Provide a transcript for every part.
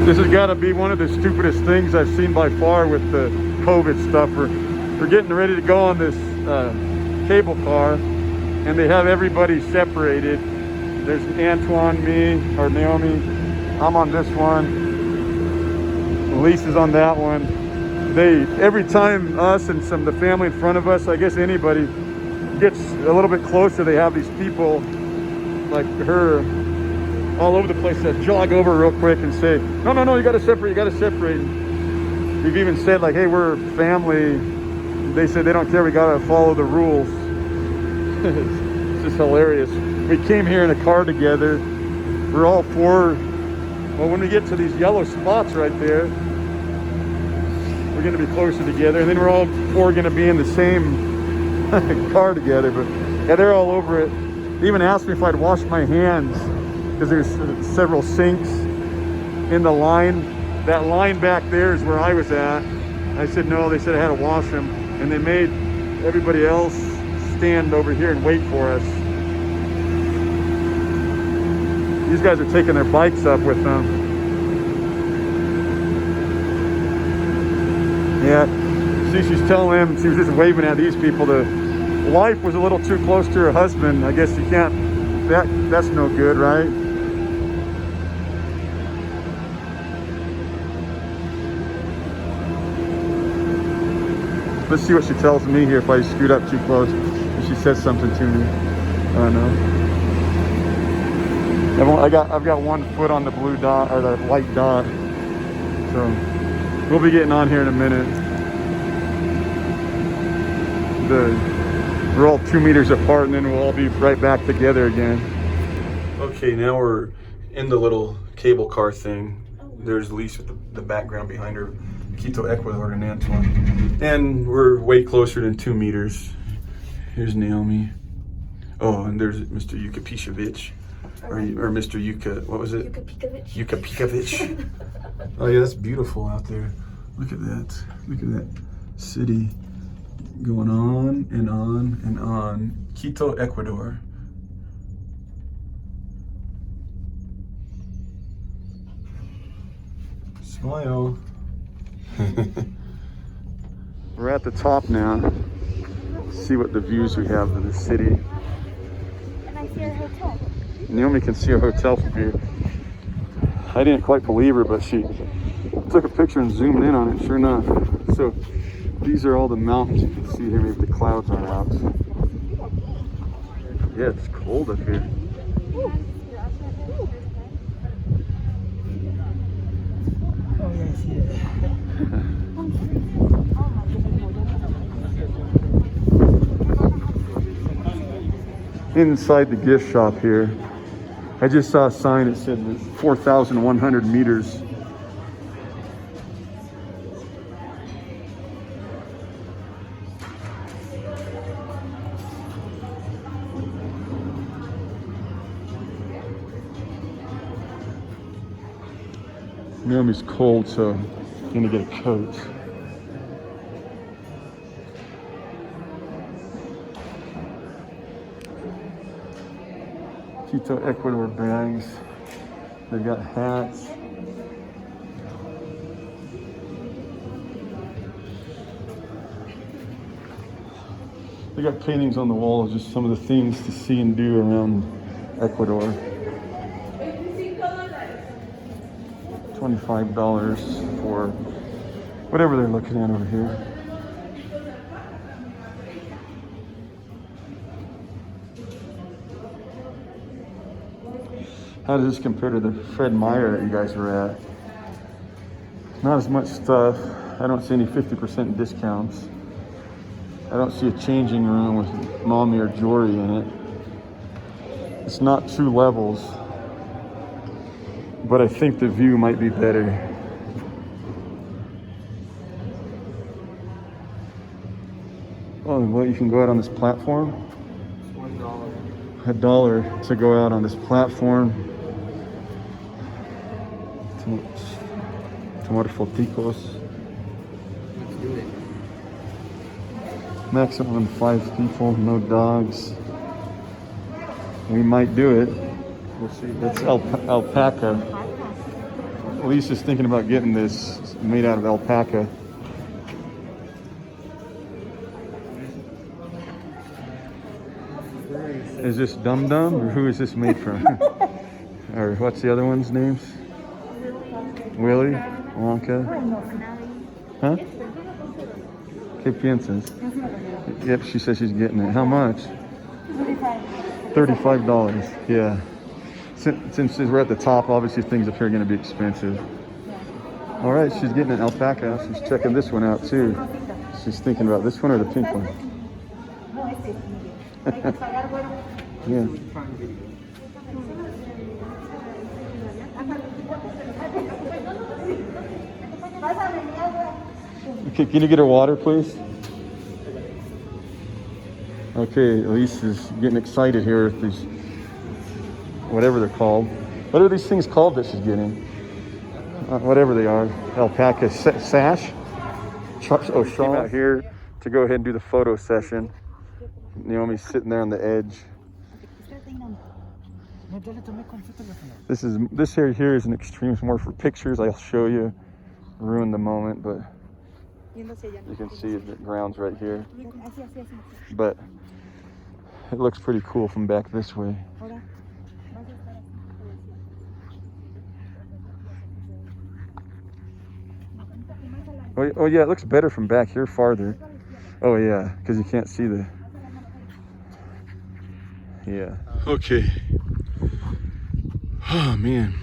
This has got to be one of the stupidest things I've seen by far with the COVID stuff. We're getting ready to go on this cable car, and they have everybody separated. There's Antoine, me, or Naomi. I'm on this one. Lisa's on that one. Every time us and some of the family in front of us, I guess anybody gets a little bit closer, they have these people like her all over the place that jog over real quick and say, no, you gotta separate, you gotta separate. And we've even said like, hey, we're family. They said they don't care, we gotta follow the rules. It's just hilarious. We came here in a car together. We're all four. Well, when we get to these yellow spots right there, we're gonna be closer together, and then we're all four gonna be in the same car together. But yeah, they're all over it. They even asked me if I'd wash my hands, because there's several sinks in the line. That line back there is where I was at. I said no, they said I had to wash them, and they made everybody else stand over here and wait for us. These guys are taking their bikes up with them. Yeah, see, she's telling him, she was just waving at these people. The wife was a little too close to her husband. I guess you can't, that's no good, right? Let's see what she tells me here if I scoot up too close. If she says something to me. I don't know. I've got 1 foot on the blue dot, or the white dot. So we'll be getting on here in a minute. We're all 2 meters apart, and then we'll all be right back together again. Okay, now we're in the little cable car thing. There's Lisa with the background behind her, Quito, Ecuador, and Antoine. And we're way closer than 2 meters. Here's Naomi. Oh, and there's Mr. Yukapishovich. Or Mr. Yuka, what was it? Yuka Pikovich. Oh yeah, that's beautiful out there. Look at that. Look at that city going on and on and on. Quito, Ecuador. Smile. We're at the top now. See what the views we have of the city. And I see our hotel. Naomi can see a hotel from here. I didn't quite believe her, but she took a picture and zoomed in on it, sure enough. So these are all the mountains you can see here. Maybe the clouds are out. Yeah, it's cold up here. Oh yeah, I see it. Inside the gift shop here, I just saw a sign that said 4,100 meters. Naomi's cold, so I'm gonna get a coat. Quito, Ecuador bags. They've got hats. They got paintings on the wall of just some of the things to see and do around Ecuador. $25 for whatever they're looking at over here. How does this compare to the Fred Meyer that you guys were at? Not as much stuff. I don't see any 50% discounts. I don't see a changing room with mommy or Jory in it. It's not 2 levels, but I think the view might be better. Oh, well, you can go out on this platform? $1 to go out on this platform. Tomar foticos. Let's do it. Maximum 5 people, no dogs. We might do it. We'll see. That's alpaca. Lisa's thinking about getting this made out of alpaca. Is this Dum Dum, or who is this made from? Or what's the other one's names? Willie? Wonka? Huh? ¿Qué piensas? Yep, she says she's getting it. How much? $35. Yeah. Since we're at the top, obviously things up here are going to be expensive. All right, she's getting an alpaca. She's checking this one out too. She's thinking about this one or the pink one. Yeah. Okay, can you get her water, please? Okay, Elise is getting excited here with these, whatever they're called. What are these things called that she's getting? Whatever they are. Alpaca sash? Oh, Shaw out here to go ahead and do the photo session. Naomi's sitting there on the edge. This area here is an extreme. It's more for pictures. I'll show you. Ruin the moment, but you can see the ground's right here. But it looks pretty cool from back this way. Oh yeah, it looks better from back here farther. Oh yeah, because you can't see the... Yeah. Okay. Oh man,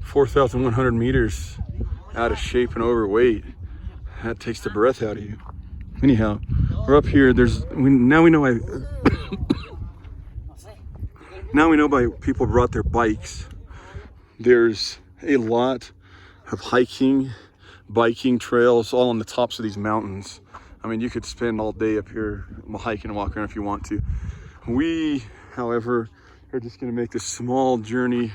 4,100 meters out of shape and overweight. That takes the breath out of you. Anyhow, we're up here. Now we know why people brought their bikes. There's a lot of hiking, biking trails all on the tops of these mountains. I mean, you could spend all day up here hiking and walking around if you want to. We, however, are just going to make this small journey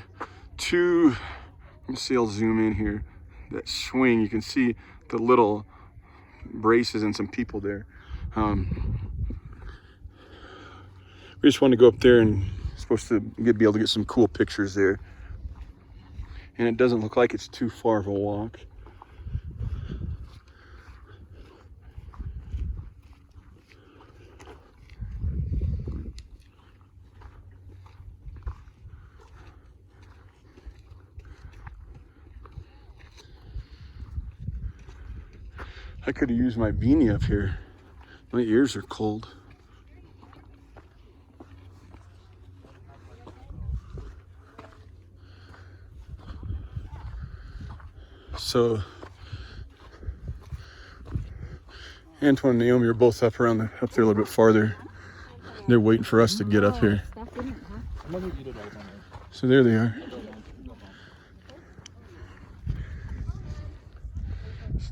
to, let me see, I'll zoom in here. That swing, you can see the little braces and some people there. We just want to go up there and supposed to be able to get some cool pictures there. And it doesn't look like it's too far of a walk. I could have used my beanie up here. My ears are cold. So Antoine and Naomi are both up there a little bit farther. They're waiting for us to get up here. So there they are.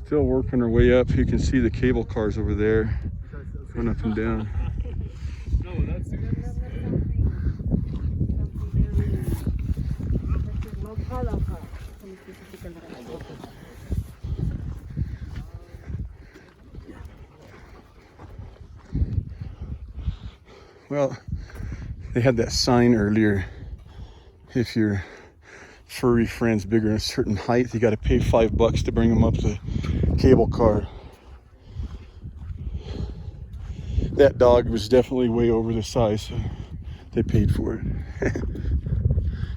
Still working our way up. You can see the cable cars over there going up and down. Well, they had that sign earlier. If your furry friend's bigger than a certain height, you got to pay $5 to bring them up the cable car. That dog was definitely way over the size, so they paid for it.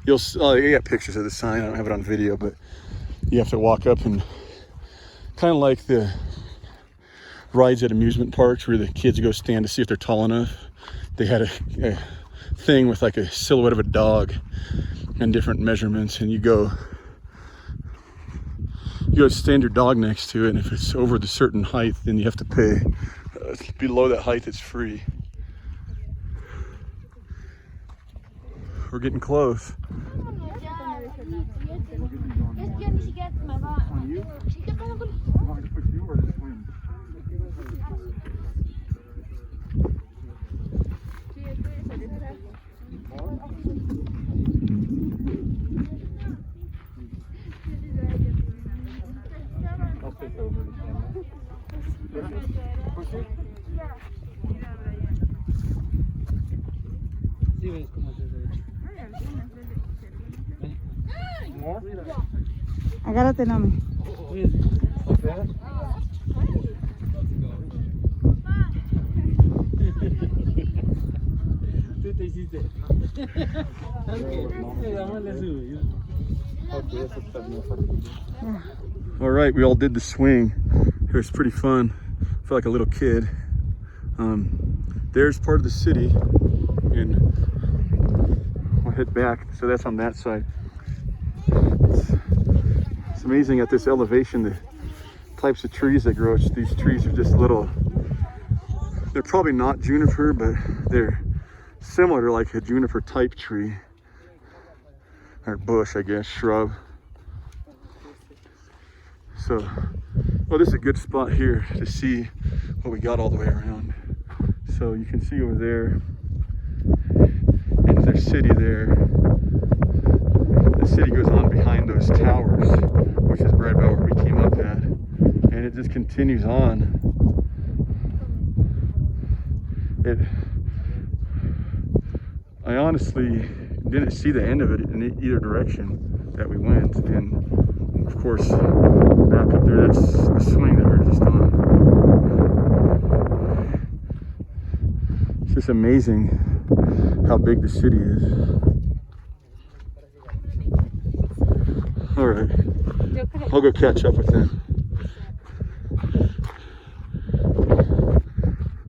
You got pictures of the sign. I don't have it on video, but you have to walk up and kind of like the rides at amusement parks where the kids go stand to see if they're tall enough. They had a thing with like a silhouette of a dog and different measurements, and you go stand your dog next to it, and if it's over the certain height, then you have to pay. Below that height, it's free. We're getting close. Agárrate, Nami. Tú te hiciste. All right, we all did the swing. It was pretty fun. I felt like a little kid. There's part of the city, and I'll head back. So that's on that side. It's amazing at this elevation, the types of trees that grow. These trees are just little. They're probably not juniper, but they're similar to like a juniper type tree, or bush, I guess, shrub. So, well, this is a good spot here to see what we got all the way around. So you can see over there, and there's city there. The city goes on behind those towers, which is right about where we came up at, and it just continues on. I honestly didn't see the end of it in either direction that we went, and of course, back up there, that's the swing that we were just on. It's just amazing how big the city is. All right, I'll go catch up with them.